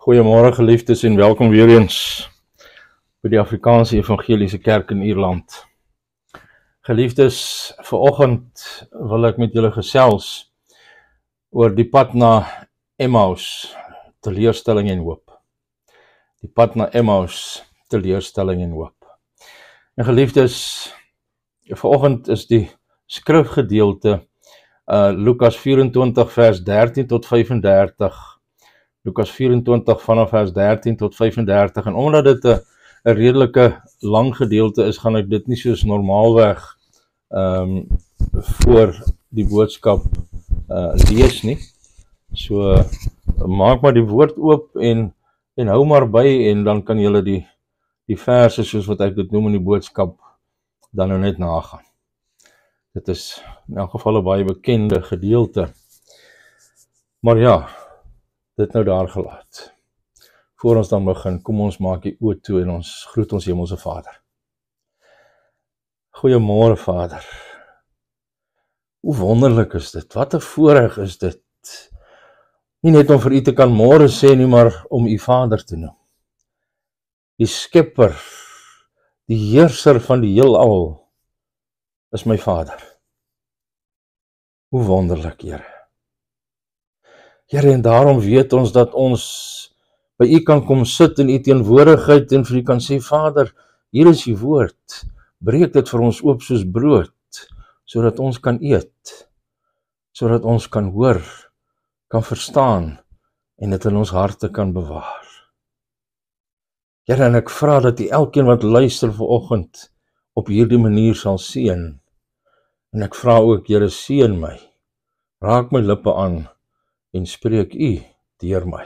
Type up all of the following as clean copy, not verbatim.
Goeiemôre geliefdes en welkom weer eens by die Afrikaanse Evangeliese Kerk in Ierland. Geliefdes, vanoggend wil ek met julle gesels oor die pad na Emmaus, teleurstelling en hoop. Die pad na Emmaus, teleurstelling en hoop. En geliefdes, vanoggend is die skrifgedeelte Lukas 24 vers 13 tot 35. Lukas 24 vanaf vers 13 tot 35, en omdat dit 'n redelike lang gedeelte is, gaan ek dit nie soos normaalweg voor die boodskap lees nie. So maak maar die woord oop en hou maar by, en dan kan julle die verse, soos wat ek dit noem in die boodskap, dan nou net nagaan. Dit is in elk geval 'n baie bekende gedeelte. Maar ja, dit nou daar gelaat. Voor ons dan begin, kom ons maak die oë toe en ons groet ons Hemelse Vader. Goeiemôre Vader. Hoe wonderlik is dit, wat 'n voorreg is dit. Nie net om vir U te kan môre sê nie, maar om U Vader te noem. Die Skepper, die Heerser van die heelal, is my Vader. Hoe wonderlik, Here. Here, en daarom weet ons dat ons by U kan kom sit in U teenwoordigheid en vir U kan sê, Vader, hier is U woord, breek dit vir ons oop soos brood, sodat ons kan eet, sodat ons kan hoor, kan verstaan, en dit in ons harte kan bewaar. Here, en ek vra dat U elkeen wat luister vanoggend op hierdie manier sal seën, en ek vra ook, Here, seën my, raak my lippe aan, en spreek U deur my.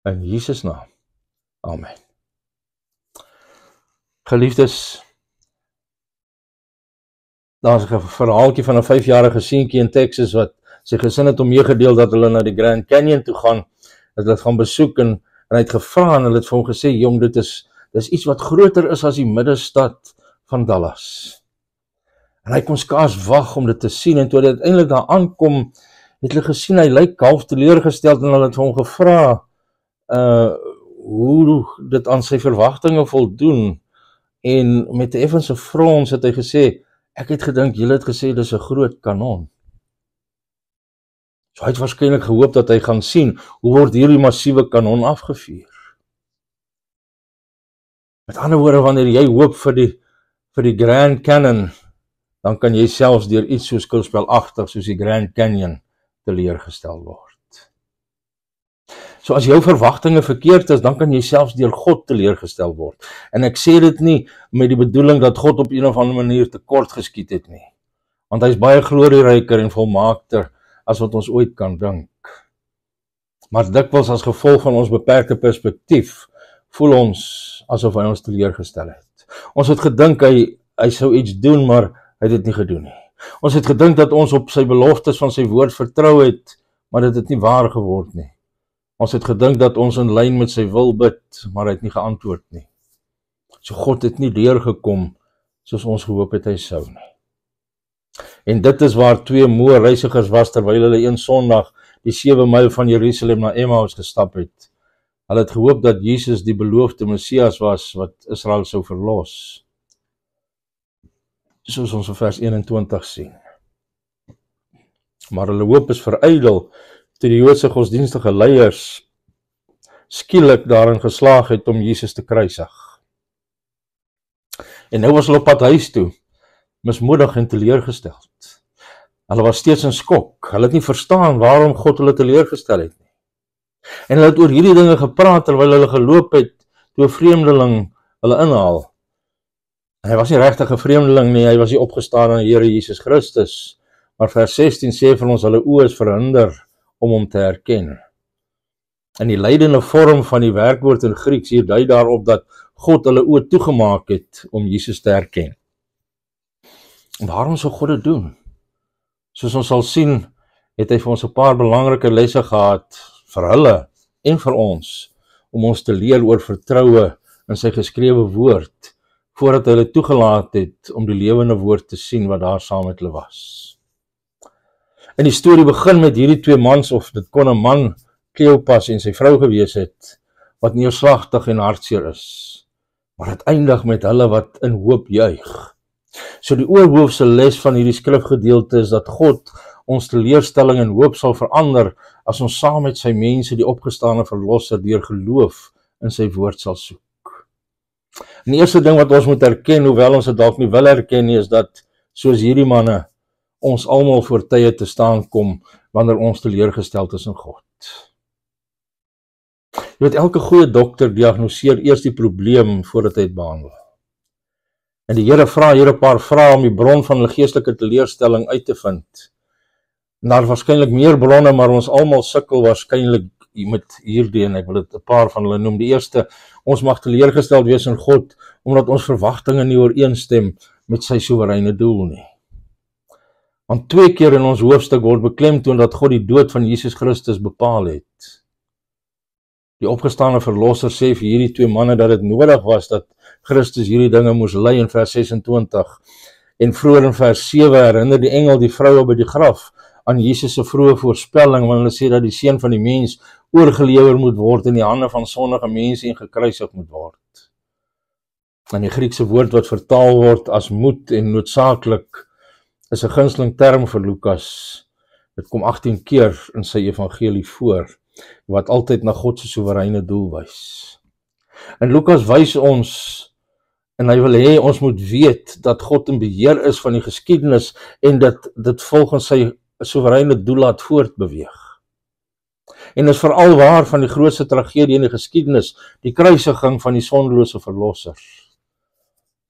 In Jesus naam. Amen. Geliefdes, daar is 'n verhaaltjie van 'n 5-jarige seentjie in Texas wat sy gesin het om meegedeel dat hulle na die Grand Canyon toe gaan, dat hulle gaan besoek, en hy het gevra en hulle het vir hom gesê, jong, dit is iets wat groter is as die middestad van Dallas. En hy kon skaars wag om dit te sien, en toe hy uiteindelik daar aankom, het hulle gesien, hy lyk half teleurgesteld, en hulle het vir hom gevra hoe dit aan sy verwagtinge voldoen, en met 'n effense frons het hy gesê, ek het gedink, julle het gesê, dis 'n groot kanon. So hy het waarskynlik gehoop dat hy gaan sien, hoe word hierdie massiewe kanon afgevuur. Met ander woorde, wanneer jy hoop vir die Grand Canyon, dan kan jy selfs deur iets so skouspelagtig soos die Grand Canyon teleurgestel word. So as jou verwagtinge verkeerd is, dan kan jy selfs deur God teleurgestel word. En ek sê dit nie met die bedoeling dat God op een of ander manier tekort geskiet het nie. Want hy is baie glorieryker en volmaakter as wat ons ooit kan dink. Maar dikwels as gevolg van ons beperkte perspektief, voel ons asof hy ons teleurgestel het. Ons het gedink hy sou iets doen, maar hy het dit nie gedoen nie. Ons het gedink dat ons op sy beloftes van sy woord vertrou het, maar dit het nie waar geword nie. Ons het gedink dat ons in lyn met sy wil bid, maar hy het nie geantwoord nie. So God het nie deurgekom soos ons gehoop het hy sou nie. En dit is waar 2 moeë reisigers was, terwyl hulle een Sondag die 7 myl van Jerusalem na Emmaus gestap het. Hulle het gehoop dat Jesus die beloofde Messias was, wat Israel sou verlos. Soos ons in vers 21 sien. Maar hulle hoop is verydel, toe die Joodse godsdienstige leiers skielik daarin geslaag het om Jesus te kruisig. En nou was hulle op pad huis toe, mismoedig en teleurgesteld. Hulle was steeds in skok, hulle het nie verstaan waarom God hulle teleurgestel het nie. En hulle het oor hierdie dinge gepraat, terwyl hulle geloop het, toe 'n vreemdeling hulle inhaal. En hy was nie regtig 'n vreemdeling nie, hy was die opgestane Here Jesus Christus. Maar vers 16 sê vir ons, hulle oë is verhinder om hom te herken. En die leidende vorm van die werkwoord in Grieks hier dui daarop dat God hulle oë toegemaak het om Jesus te herken. En waarom sou God dit doen? Soos ons sal sien, het hy vir ons 'n paar belangrike lesse gehad, vir hulle en vir ons, om ons te leer oor vertroue in sy geskrewe woord, voordat hy hulle toegelaat het om die lewende woord te sien wat daar saam met hulle was. En die storie begin met hierdie 2 mans, of dit kon 'n man Kleopas en sy vrou gewees het, wat neerslagtig en hartseer is. Maar het eindig met hulle wat in hoop juig. So die oorhoofse les van hierdie skrifgedeelte is dat God ons teleurstelling en hoop sal verander as ons saam met sy mense die opgestane verlosser deur geloof in sy woord sal soek. En die eerste ding wat ons moet erken, hoewel ons dit dalk nie wil erken nie, is dat soos hierdie manne ons almal voor tye te staan kom wanneer ons teleurgesteld is in God. Jy weet, elke goeie dokter diagnoseer eers die probleem voordat hy dit behandel. En die Here vra hier 'n paar vrae om die bron van hulle geestelike teleurstelling uit te vind. En daar waarskynlik meer bronne, maar ons almal sukkel waarskynlik met hierdie, en ek wil dit 'n paar van hulle noem. Die eerste, ons mag teleurgesteld wees in God, omdat ons verwagtinge nie ooreenstem met sy soewereine doel nie. Want 2 keer in ons hoofstuk word beklemtoon dat God die dood van Jesus Christus bepaal het. Die opgestane verlosser sê vir hierdie 2 manne dat dit nodig was dat Christus hierdie dinge moes ly in vers 26. En vroeër in vers 7 herinner die engel die vroue by die graf aan Jesus se vroeë voorspelling, want hulle sê dat die seun van die mens oorgelewer moet word in die hande van sondige mense en gekruisig moet word. En die Griekse woord wat vertaal word as moet en noodsaaklik is 'n gunsteling term vir Lukas. Dit kom 18 keer in sy evangelie voor, wat altyd na God se soewereine doel wys. En Lukas wys ons, en hy wil hê ons moet weet dat God in beheer is van die geskiedenis en dat dit volgens sy soewereine doel laat voortbeweeg. En is veral waar van die grootste tragedie in die geskiedenis, die kruisiging van die sondelose verlosser.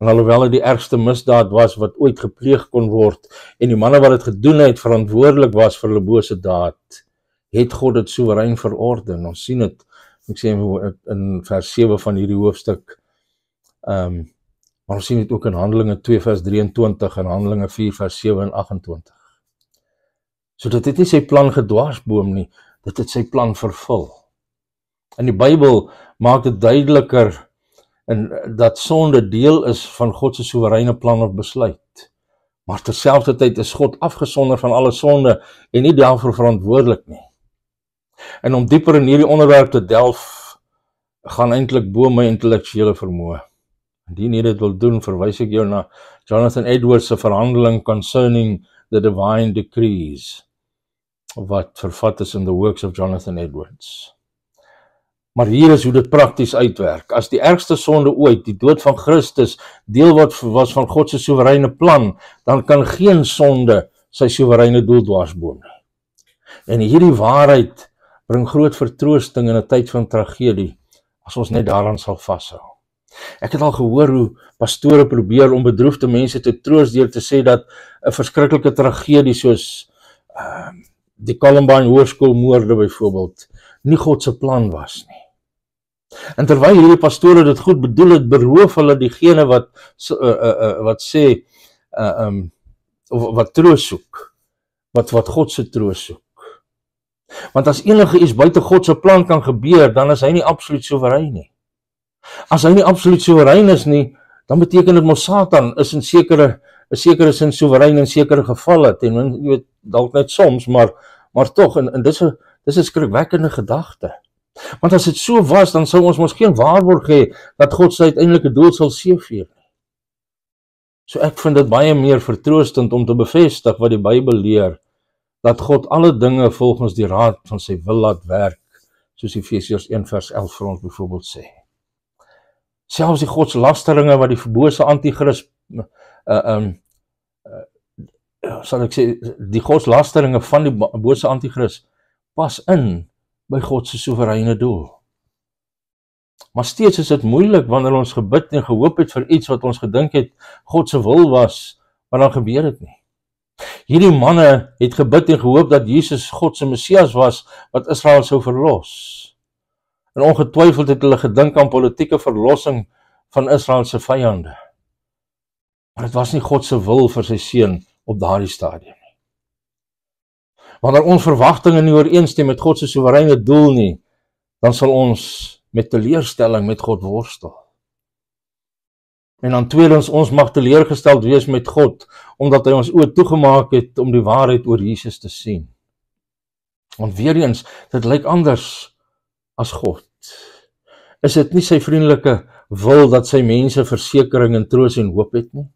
En alhoewel dit die ergste misdaad was wat ooit gepleeg kon word, en die manne wat dit gedoen het verantwoordelik was vir hulle bose daad, het God dit soewerein verorden. Ons sien dit, ek sê in vers 7 van hierdie hoofstuk, maar ons sien dit ook in Handelinge 2 vers 23 en Handelinge 4 vers 7 en 28. So dit het nie sy plan gedwarsboom nie, dit het sy plan vervul. En die Bybel maak dit duideliker en dat sonde deel is van God se soewereine plan of besluit. Maar terselfdertyd is God afgesonder van alle sonde en nie daarvoor verantwoordelik nie. En om dieper in hierdie onderwerp te delf, gaan eintlik bo my intellektuele vermoë. Indien jy dit wil doen, verwys ek jou na Jonathan Edwards se verhandeling concerning the divine decrees, wat vervat is in the works of Jonathan Edwards. Maar hier is hoe dit prakties uitwerk. As die ergste sonde ooit, die dood van Christus, deel wat was van God se soewereine plan, dan kan geen sonde sy soewereine doel dwarsboom nie. En hierdie waarheid bring groot vertroosting in 'n tyd van tragedie, as ons net daaraan sal vashou. Ek het al gehoor hoe pastore probeer om bedroefde mense te troos deur te sê dat 'n verskriklike tragedie soos die Columbine hoërskoolmoorde byvoorbeeld nie God se plan was nie. En terwyl hierdie pastore dit goed bedoel het, beroof hulle diegene wat sê wat troos soek, wat God se troos soek. Want as enige iets buite God se plan kan gebeur, dan is hy nie absoluut soewerein nie. As hy nie absoluut soewerein is nie, dan beteken dit mos Satan is in sekere sin soewerein in sekere gevalle, ten jy weet, dalk net soms, maar tog, en dis 'n skrikwekkende gedagte. Want as dit so was, dan sou ons mos geen waarborg hê dat God sy uiteindelike doel sal seëvier nie. So ek vind dit baie meer vertroostend om te bevestig wat die Bybel leer, dat God alle dinge volgens die raad van sy wil laat werk, soos Efesiërs 1 vers 11 vir ons byvoorbeeld sê. Selfs die godslasteringe wat die verbose antichrist, sal ek sê, die godslasteringe van die bose antichrist pas in by God se soewereine doel. Maar steeds is dit moeilik wanneer ons gebid en gehoop het vir iets wat ons gedink het God se wil was, maar dan gebeur dit nie. Hierdie manne het gebid en gehoop dat Jesus God se Messias was, wat Israel sou verlos. En ongetwyfeld het hulle gedink aan politieke verlossing van Israel se vyande. Maar dit was nie God se wil vir sy seun op daardie stadium nie. Wanneer ons verwagtinge nie ooreenstem met God se soewereine doel nie, dan sal ons met teleurstelling met God worstel. En dan tweedens, ons mag teleurgesteld wees met God, omdat hy ons oë toegemaak het om die waarheid oor Jesus te sien. Want weer eens, dit lyk anders as God. Is dit nie sy vriendelike wil dat sy mense versekering en troos en hoop het nie?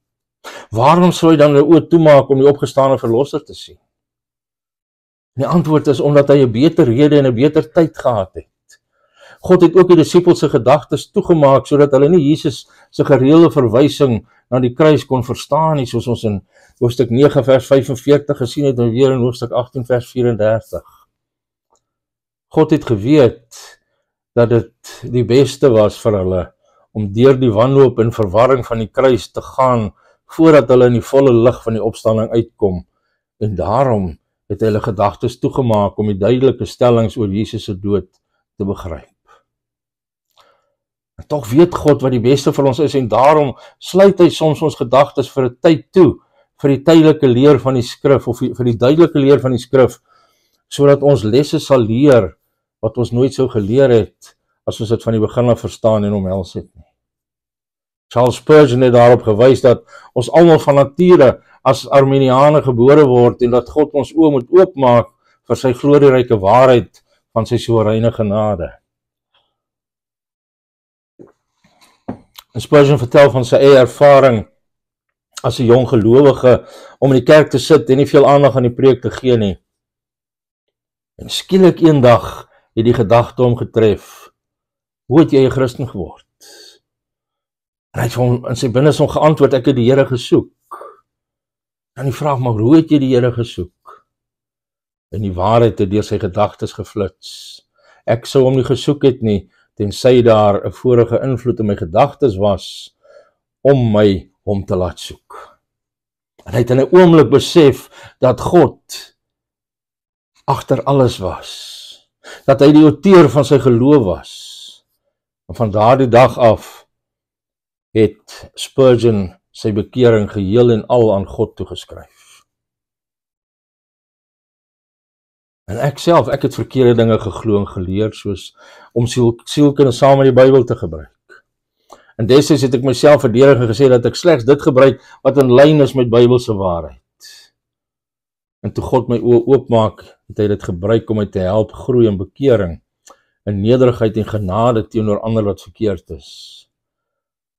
Waarom sou hy dan nou oë toemaak om die opgestane verlosser te sien? En die antwoord is omdat hy 'n beter rede en 'n beter tyd gehad het. God het ook die disippels se gedagtes toegemaak sodat hulle nie Jesus se gereelde verwysing na die kruis kon verstaan nie, soos ons in hoofstuk 9 vers 45 gesien het en weer in hoofstuk 18 vers 34. God het geweet dat dit die beste was vir hulle om deur die wanhoop en verwarring van die kruis te gaan voordat hulle in die volle lig van die opstanding uitkom, en daarom het hy hulle gedagtes toegemaak om die duidelike stellings oor Jesus se dood te begryp. En tog weet God wat die beste vir ons is, en daarom sluit hy soms ons gedagtes vir 'n tyd toe, vir die tydelike leer van die skrif, of vir die duidelike leer van die skrif, sodat ons lesse sal leer wat ons nooit sou geleer het as ons dit van die begin af verstaan en omhels het nie. Charles Spurgeon het daarop gewys dat ons almal van nature as Arminiane gebore word en dat God ons oë moet oopmaak vir sy glorieryke waarheid van sy soewereine genade. En Spurgeon vertel van sy eie ervaring as 'n jong gelowige om in die kerk te sit en nie veel aandag aan die preek te gee nie. En skielik eendag het die gedagte hom getref: hoe het jy 'n Christen geword? En hy het hom in sy binneste geantwoord: ek het die Here gesoek. En die vraag, maar hoe het jy die Here gesoek? En die waarheid het deur sy gedagtes geflits. Ek sou hom nie gesoek het nie, tensy daar 'n vorige invloed in my gedagtes was om my hom te laat soek. En hy het in 'n oomblik besef dat God agter alles was, dat hy die outeur van sy geloof was. En van daardie dag af het Spurgeon sy bekering geheel en al aan God toegeskryf. En ek het verkeerde dinge geglo en geleer, soos om sielkunde saam met die Bybel te gebruik. En destyds het ek myself verdedig en gesê dat ek slegs dit gebruik wat in lyn is met Bybelse waarheid. En toe God my oë oopmaak, het hy dit gebruik om my te help groei in bekering, in nederigheid en genade teenoor ander wat verkeerd is.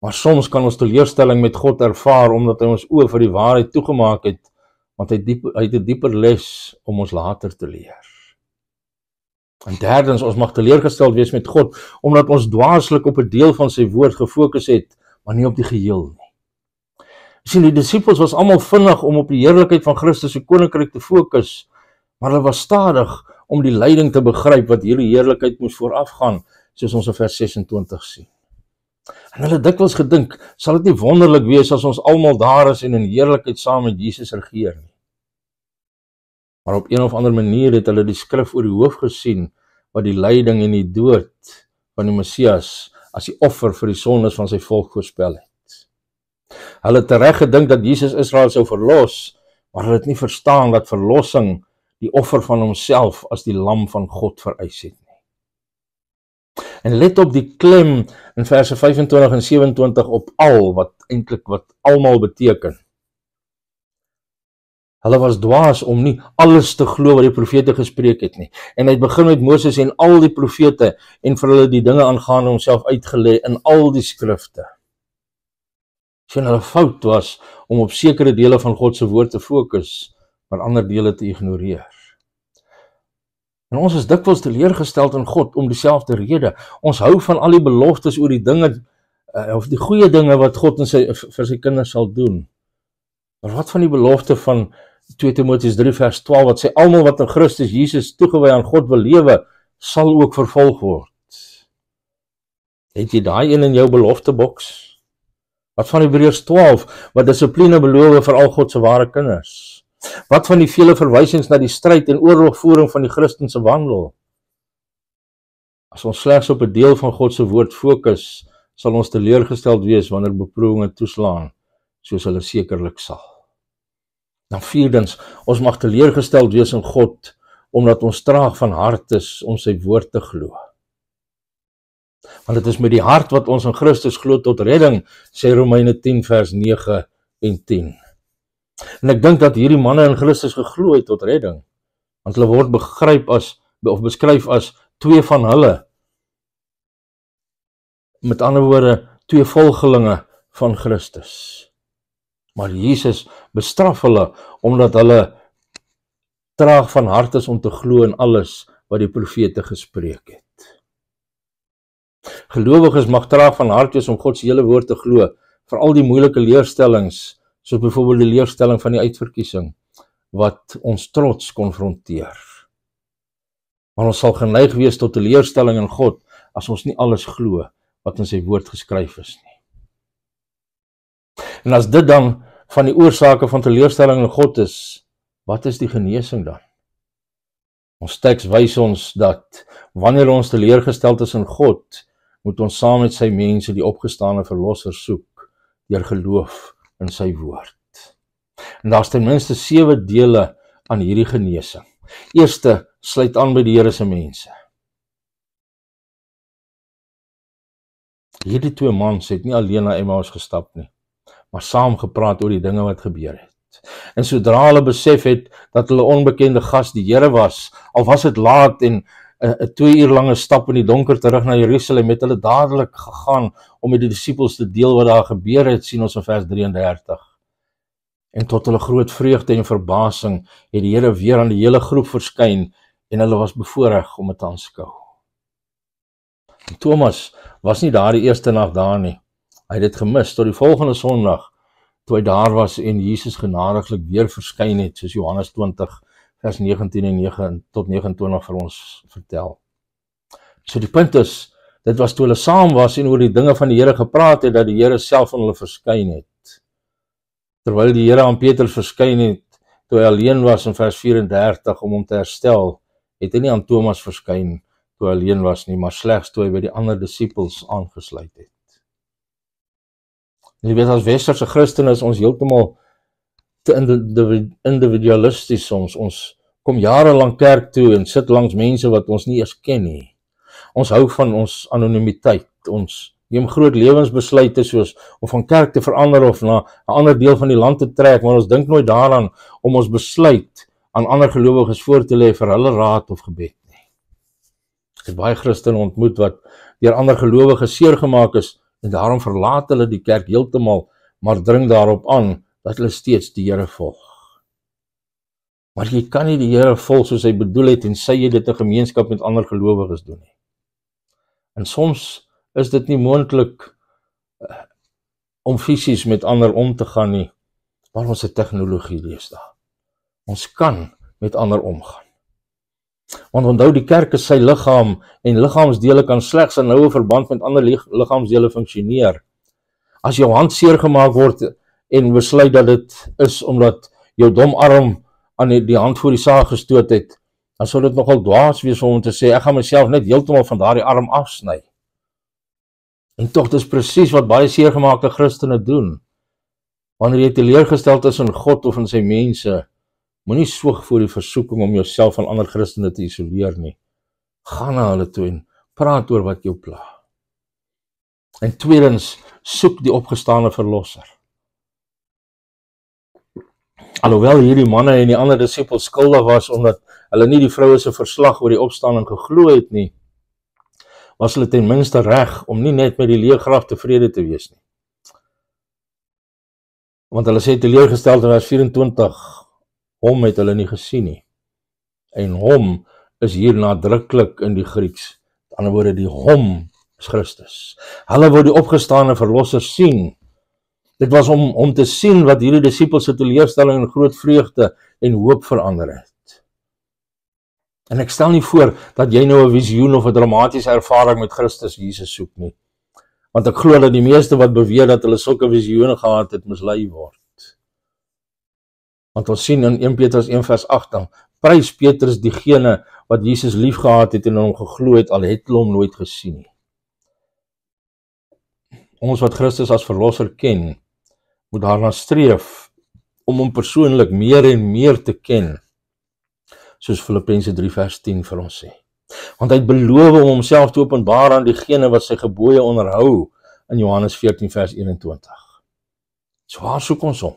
Maar soms kan ons teleurstelling met God ervaar, omdat hy ons oë vir die waarheid toegemaak het, want hy het 'n dieper les om ons later te leer. En derdens, ons mag teleurgesteld wees met God, omdat ons dwaaslik op 'n deel van sy woord gefokus het, maar nie op die geheel nie. Sien, die disippels was almal vinnig om op die heerlikheid van Christus se koninkryk te fokus, maar hulle was stadig om die lyding te begryp wat hierdie heerlikheid moes voorafgaan, soos ons in vers 26 sien. En hulle dikwels gedink, sal dit nie wonderlik wees as ons almal daar is en in heerlikheid saam met Jesus regeer nie. Maar op een of ander manier het hulle die skrif oor die hoof gesien, wat die lyding en die dood van die Messias as die offer vir die sondes van sy volk voorspel het. Hulle het tereg gedink dat Jesus Israel sou verlos, maar hulle het nie verstaan dat verlossing die offer van homself as die lam van God vereis het nie. En let op die klem in verse 25 en 27 op al, wat almal beteken. Hulle was dwaas om nie alles te glo wat die profete gespreek het nie. En hy het begin met Moses en al die profete en vir hulle die dinge aangaande homself uitgelê in al die skrifte. Sien, hulle fout was om op sekere dele van God se woord te fokus, maar ander dele te ignoreer. En ons is dikwels teleurgesteld in God om dieselfde rede. Ons hou van al die beloftes oor die dinge, of die goeie dinge wat God vir sy kinders sal doen. Maar wat van die belofte van 2 Timoteus 3 vers 12, wat sê, almal wat in Christus Jesus toegewy aan God wil lewe, sal ook vervolg word. Het jy daai een in jou belofteboks? Wat van Hebreërs 12, wat dissipline beloof vir al God se ware kinders? Wat van die vele verwysings na die stryd en oorlogvoering van die Christense wandel? As ons slegs op 'n deel van God se woord fokus, sal ons teleurgesteld wees wanneer beproewinge toeslaan, soos hulle sekerlik sal. Dan vierdens, ons mag teleurgesteld wees in God, omdat ons traag van hart is om sy woord te glo. Want dit is met die hart wat ons in Christus glo tot redding, sê Romeine 10 vers 9 en 10. En ek dink dat hierdie manne in Christus geglo het tot redding. Want hulle word beskryf as twee van hulle. Met ander woorde, twee volgelinge van Christus. Maar Jesus bestraf hulle, omdat hulle traag van hart is om te glo in alles wat die profete gespreek het. Gelowiges mag traag van hart wees om God se hele woord te glo, vir al die moeilike leerstellings, soos byvoorbeeld die leerstelling van die uitverkiesing, wat ons trots konfronteer. Maar ons sal geneig wees tot 'n leerstelling in God, as ons nie alles glo wat in sy woord geskryf is nie. En as dit dan van die oorsake van teleurstelling in God is, wat is die genesing dan? Ons teks wys ons dat, wanneer ons teleurgesteld is in God, moet ons saam met sy mense die opgestane verlosser soek, deur geloof in sy woord. En daar is ten minste 7 dele aan hierdie genesing. Eerste, sluit aan by die Here se mense. Hierdie 2 mans het nie alleen na Emmaus gestap nie, maar saam gepraat oor die dinge wat gebeur het. En sodra hulle besef het dat hulle onbekende gas die Here was, al was dit laat en 'n 2 uur lange stap in die donker terug na Jerusalem, het hulle dadelik gegaan om met die disippels te deel wat daar gebeur het, sien ons in vers 33. En tot hulle groot vreugde en verbasing het die Here weer aan die hele groep verskyn en hulle was bevoorreg om dit te aanskou. En Thomas was nie daar die eerste nag daar nie. Hy het dit gemis tot die volgende Sondag, toe hy daar was en Jesus genadiglik weer verskyn het, soos Johannes 20 vers 19 en 9 tot 29 vir ons vertel. So die punt is, dit was toe hulle saam was en oor die dinge van die Here gepraat het, dat die Here self aan hulle verskyn het. Terwyl die Here aan Petrus verskyn het, toe hy alleen was in vers 34 om hom te herstel, het hy nie aan Thomas verskyn toe hy alleen was nie, maar slegs toe hy by die ander disippels aangesluit het. Jy weet, as westerse Christene is ons heeltemal te individualisties soms. Ons kom jarelang kerk toe en sit langs mense wat ons nie eers ken nie. Ons hou van ons anonimiteit. Ons neem groot lewensbesluite soos om van kerk te verander of na 'n ander deel van die land te trek, maar ons dink nooit daaraan om ons besluit aan ander gelowiges voor te lê vir hulle raad of gebed nie. Ek het baie Christene ontmoet wat deur ander gelowiges seer gemaak is, en daarom verlaat hulle die kerk heeltemal, maar dring daarop aan dat hulle steeds die Here volg. Maar jy kan nie die Here volg soos hy bedoel het en sê jy dit in gemeenskap met ander gelowiges doen nie. En soms is dit nie moontlik om fisies met ander om te gaan nie, maar ons het tegnologie deesdae. Ons kan met ander omgaan. Want onthou, die kerk is sy liggaam en liggaamsdele kan slegs in noue verband met ander liggaamsdele funksioneer. As jou hand seer gemaak word en besluit dat dit is omdat jou dom arm aan die hand voor die saag gestoot het, dan sou dit nogal dwaas wees om te sê, ek gaan myself net heeltemal van daardie arm afsny. En tog, dis presies wat baie seergemaakte Christene doen. Wanneer jy teleurgesteld is in God of in sy mense, moenie swoeg voor die versoeking om jouself van ander Christene te isoleer nie. Gaan na hulle toe en praat oor wat jou pla. En tweedens, soek die opgestane verlosser. Alhoewel hierdie manne en die ander disippels skuldig was, omdat hulle nie die vroue se verslag oor die opstanding geglo het nie, was hulle ten minste reg om nie net met die leë graf tevrede te wees nie. Want hulle sê teleurgesteld in vers 24, hom het hulle nie gesien nie. En hom is hier nadruklik in die Grieks. Met ander woorde, die hom is Christus. Hulle wou die opgestane verlosser sien. Dit was om te sien wat hierdie disippels se teleurstelling in groot vreugde en hoop verander het. En ek stel nie voor dat jy nou 'n visioen of 'n dramatiese ervaring met Christus Jesus soek nie. Want ek glo dat die meeste wat beweer dat hulle sulke visioene gehad het, mislei word. Want ons sien in 1 Petrus 1 vers 8 dan, prys Petrus diegene wat Jesus lief gehad het en hom geglo het, al het hulle hom nooit gesien nie. Ons wat Christus as verlosser ken, moet daarna streef om hom persoonlik meer en meer te ken, soos Filippense 3 vers 10 vir ons sê. Want hy het beloof om homself te openbaar aan diegene wat sy gebooie onderhou, in Johannes 14 vers 21. So waar soek ons hom?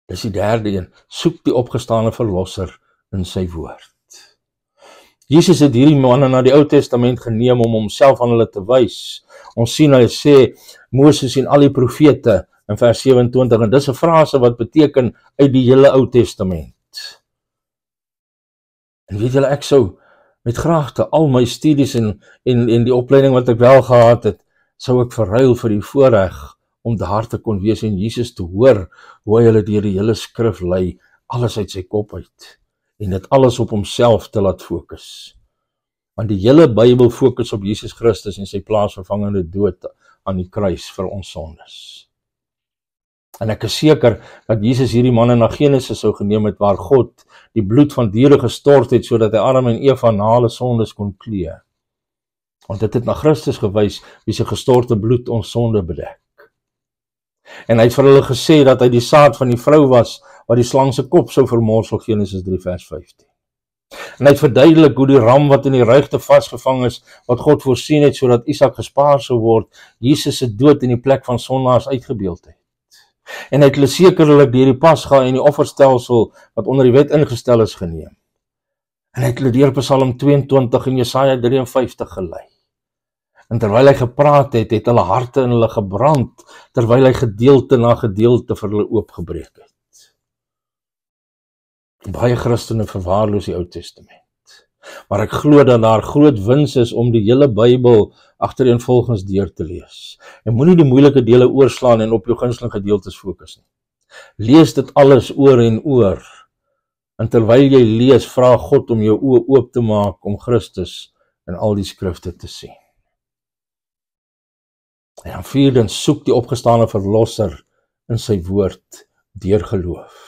Dis die derde een, soek die opgestane verlosser in sy woord. Jesus het hierdie manne na die Ou Testament geneem om homself aan hulle te wys. Ons sien hy sê Moses en al die profete in vers 27 en dis 'n frase wat beteken uit die hele Ou Testament. En weet julle, ek sou met graagte al my studies en die opleiding wat ek wel gehad het, sou ek verruil vir die voorreg om daar te kon wees en Jesus te hoor hoe hy hulle deur die hele skrif lei, alles uit sy kop uit en dit alles op homself te laat fokus. Want die hele Bybel fokus op Jesus Christus en sy plaatsvervangende dood aan die kruis vir ons sondes. En ek is seker dat Jesus hierdie manne na Genesis sou geneem het waar God die bloed van diere gestort het sodat hy Adam en Eva na hulle sondes kon klee. Want dit het na Christus gewys wie se gestorte bloed ons sonde bedek. En hy het vir hulle gesê dat hy die saad van die vrou was wat die slang se kop sou vermorsel, Genesis 3 vers 15. En hy het verduidelik hoe die ram wat in die ruigte vasgevang is, wat God voorsien het sodat Isak gespaar sou word, Jesus se dood in die plek van sondaars uitgebeeld het. En hy het hulle sekerlik deur die Pasga en die offerstelsel wat onder die wet ingestel is geneem. En hy het hulle deur Psalm 22 en Jesaja 53 gelei. En terwyl hy gepraat het, het hulle harte in hulle gebrand, terwyl hy gedeelte na gedeelte vir hulle oopgebreek het. Baie Christene verwaarloos die Ou Testament. Maar ek glo dat daar groot wins is om die hele Bybel agtereenvolgens deur te lees. En moenie die moeilike dele oorslaan en op jou gunsteling gedeeltes fokus nie. Lees dit alles oor en oor. En terwyl jy lees, vra God om jou oë oop te maak om Christus in al die skrifte te sien. En dan vierdens, soek die opgestane verlosser in sy woord deur geloof.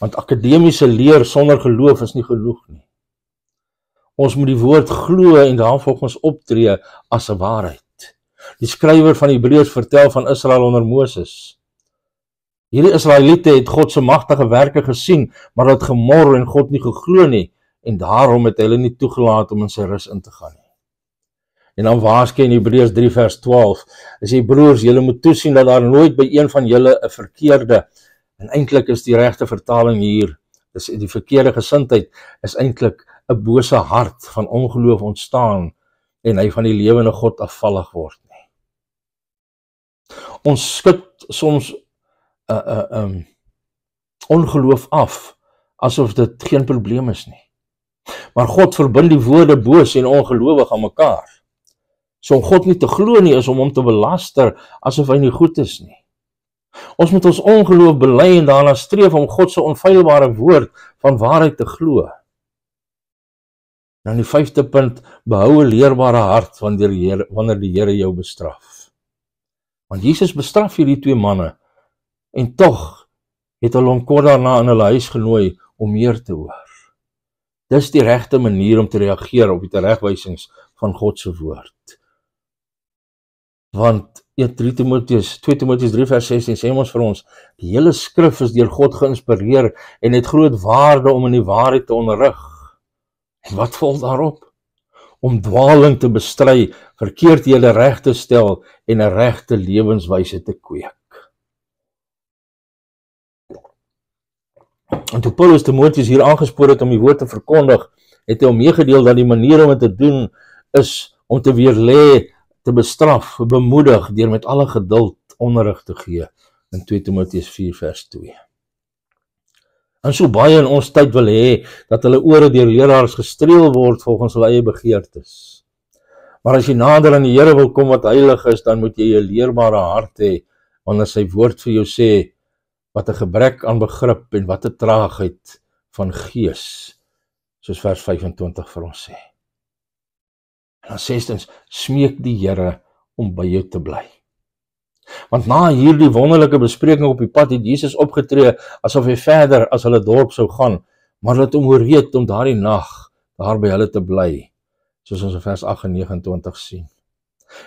Want akademiese leer sonder geloof is nie genoeg nie. Ons moet die woord glo en daarvolgens optree as 'n waarheid. Die skrywer van Hebreërs vertel van Israel onder Moses. Hierdie Israeliete het God se magtige werke gesien, maar het gemor en God nie geglo nie, en daarom het hy hulle nie toegelaat om in sy rus in te gaan nie. En dan waarsku in Hebreërs 3 vers 12, as jy broers, julle moet toesien dat daar nooit by een van julle 'n verkeerde, en eintlik is die regte vertaling hier, dis die verkeerde gesindheid, is eintlik 'n bose hart van ongeloof ontstaan, en hy van die lewende God afvallig word nie. Ons skud soms ongeloof af, asof dit geen probleem is nie. Maar God verbind die woorde boos en ongelowig aan mekaar. So om God nie te glo nie, is om hom te belaster, asof hy nie goed is nie. Ons moet ons ongeloof bely en daarna streef om God se onfeilbare woord van waarheid te glo. Dan die 5de punt, behou 'n leerbare hart wanneer die Here jou bestraf. Want Jesus bestraf hierdie 2 manne, en tog het hulle hom kort daarna in hulle huis genooi om meer te hoor. Dis die regte manier om te reageer op die teregwysings van God se woord. Want 2 Timoteus 3 vers 16 sê ons vir ons, die hele skrif is deur God geïnspireer en het groot waarde om in die waarheid te onderrig. En wat volg daarop? Om dwaling te bestry, verkeerdhede reg te stel en 'n regte lewenswyse te kweek. En toe Paulus Timoteus hier aangespoor het om die woord te verkondig, het hy hom meegedeel dat die manier om dit te doen is om te weerlê, te bestraf, bemoedig, deur met alle geduld onderrig te gee in 2 Timoteus 4 vers 2. En so baie in ons tyd wil hê dat hulle ore deur leraars gestreel word volgens hulle eie begeertes. Maar as jy nader aan die Here wil kom wat heilig is, dan moet jy 'n leerbare hart hê wanneer sy woord vir jou sê wat 'n gebrek aan begrip en wat 'n traagheid van gees, soos vers 25 vir ons sê. En dan sestens, smeek die Here om by jou te bly. Want na hierdie wonderlike bespreking op die pad het Jesus opgetree asof hy verder as hulle dorp sou gaan, maar het hom ooreed om daardie nag daar by hulle te bly, soos ons in vers 8 en 29 sien.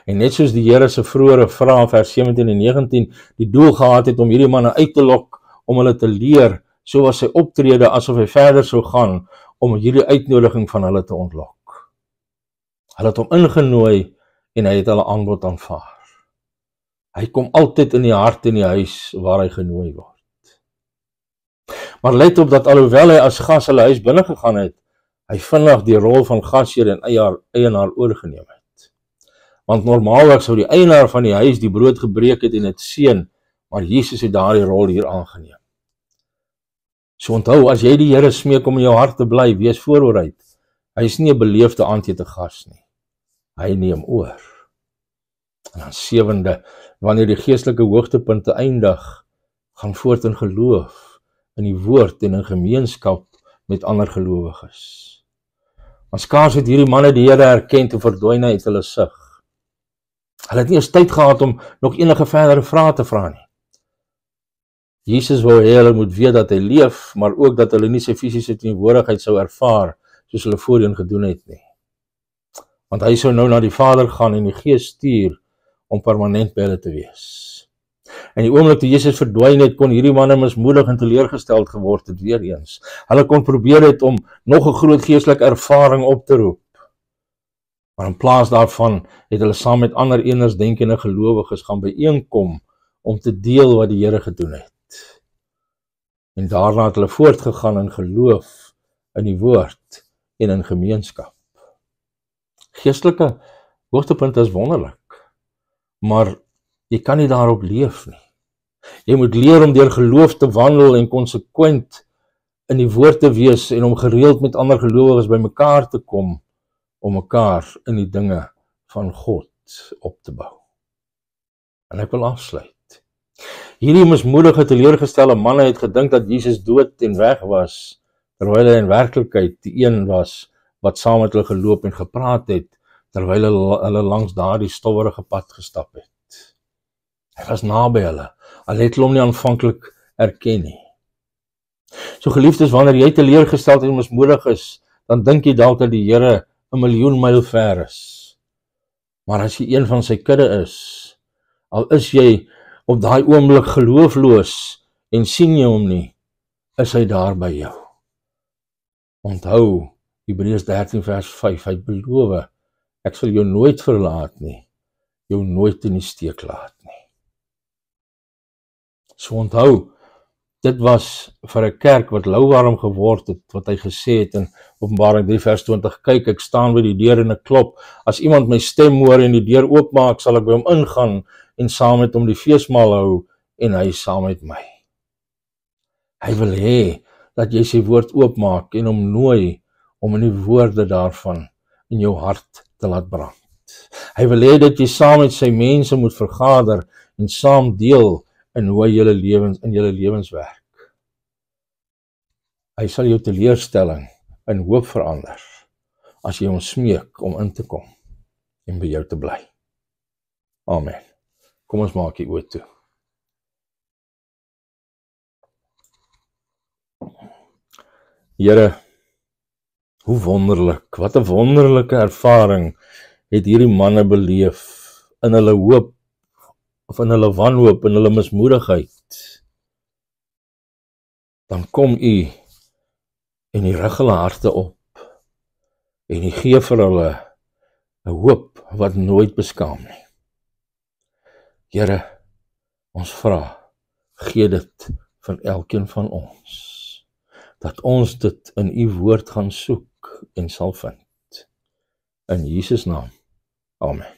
En net soos die Here se vroeëre vrae vers 17 en 19 die doel gehad het om hierdie manne uit te lok om hulle te leer, so was sy optrede asof hy verder sou gaan om hierdie uitnodiging van hulle te ontlok. Hulle het hom ingenooi en hy het hulle aanbod aanvaar. Hy kom altyd in die hart en die huis waar hy genooi word. Maar let op dat alhoewel hy as gas hulle huis binne gegaan het, hy vinnig die rol van gasheer en eienaar oorgeneem het. Want normaalweg sou die eienaar van die huis die brood gebreek het en het seën, maar Jesus het daardie rol hier aangeneem. So onthou, as jy die Here smeek om in jou hart te bly, wees voorbereid. Hy is nie 'n beleefde aandete gas nie. Hy neem oor. En dan 7de, wanneer die geestelike hoogtepunte eindig, gaan voort in geloof, in die woord en in gemeenskap met ander gelowiges. Want skaars het hierdie manne die Here herken te verdwyn uit hulle sig. Hulle het nie eens tyd gehad om nog enige verdere vrae te vra nie. Jesus wou hê hulle moet weet dat hy leef, maar ook dat hulle nie sy fisiese teenwoordigheid sou ervaar, soos hulle voorheen gedoen het nie. Want hy sou nou na die Vader gaan en die Gees stuur om permanent by hulle te wees. En die oomblik toe Jesus verdwyn het, kon hierdie manne mismoedig en teleurgesteld geword het weer eens. Hulle kon probeer het om nog 'n groot geestelike ervaring op te roep. Maar in plaas daarvan het hulle saam met ander eensdenkende gelowiges gaan byeenkom om te deel wat die Here gedoen het. En daarna het hulle voortgegaan in geloof, in die woord en in gemeenskap. Geestelike hoogtepunte is wonderlik, maar jy kan nie daarop leef nie. Jy moet leer om deur geloof te wandel en konsekwent in die woord te wees en om gereeld met ander gelowiges by mekaar te kom om mekaar in die dinge van God op te bou. En ek wil afsluit. Hierdie mismoedige, teleurgestelde manne het gedink dat Jesus dood en weg was, terwyl hy in werklikheid die een was wat saam met hulle geloop en gepraat het, terwyl hulle langs daardie stowwerige pad gestap het. Hy was naby hulle, al het hulle hom nie aanvanklik erken nie. So geliefdes, wanneer jy teleurgesteld en mismoedig is, dan dink jy dalk dat die Here 1 miljoen myl ver is. Maar as jy een van sy kudde is, al is jy op daai oomblik geloofloos en sien jy hom nie, is hy daar by jou. Onthou, Hebreërs 13 vers 5, hy beloof, ek sal jou nooit verlaat nie, jou nooit in die steek laat nie. So onthou, dit was vir 'n kerk wat louwarm geword het, wat hy gesê het in Openbaring 3 vers 20, kyk, ek staan by die deur en ek klop, as iemand my stem hoor en die deur oopmaak, sal ek by hom ingaan en saam met hom die feesmaal hou en hy saam met my. Hy wil hê dat jy sy woord oopmaak en hom nooi om in die woorde daarvan in jou hart te laat brand. Hy wil hê dat jy saam met sy mense moet vergader en saam deel in hoe hy julle lewens werk. Hy sal jou teleurstelling in hoop verander as jy hom smeek om in te kom en by jou te bly. Amen. Kom ons maak die oë toe. Here, hoe wonderlik, wat 'n wonderlike ervaring het hierdie manne beleef in hulle hoop, of in hulle wanhoop, in hulle mismoedigheid. Dan kom U en U rig hulle harte op en U gee vir hulle 'n hoop wat nooit beskaam nie. Here, ons vra, gee dit vir elkeen van ons, dat ons dit in U woord gaan soek en sal vind. In Jesus naam. Amen.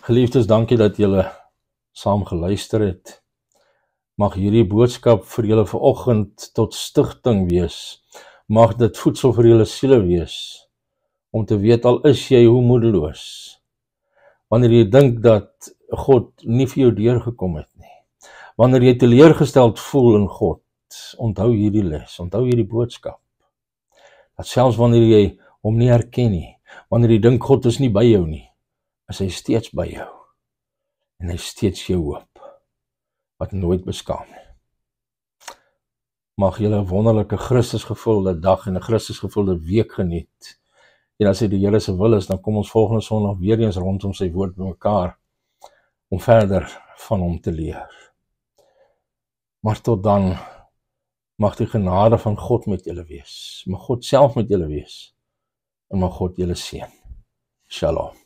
Geliefdes, dankie dat julle saam geluister het. Mag hierdie boodskap vir julle vanoggend tot stigting wees. Mag dit voedsel vir julle siele wees, om te weet al is jy hoe moedeloos. Wanneer jy dink dat God nie vir jou deurgekom het nie. Wanneer jy teleurgesteld voel in God, onthou hierdie les, onthou hierdie boodskap. Dat selfs wanneer jy hom nie herken nie, wanneer jy dink God is nie by jou nie, is hy steeds by jou. En hy steeds jou hoop, wat nooit beskaam nie. Mag julle 'n wonderlike Christusgevulde dag en 'n Christusgevulde week geniet. En as dit die Here se wil is, dan kom ons volgende Sondag weer eens rondom sy woord bymekaar, om verder van hom te leer. Maar tot dan, mag die genade van God met julle wees. Mag God self met julle wees. En mag God julle seën. Shalom.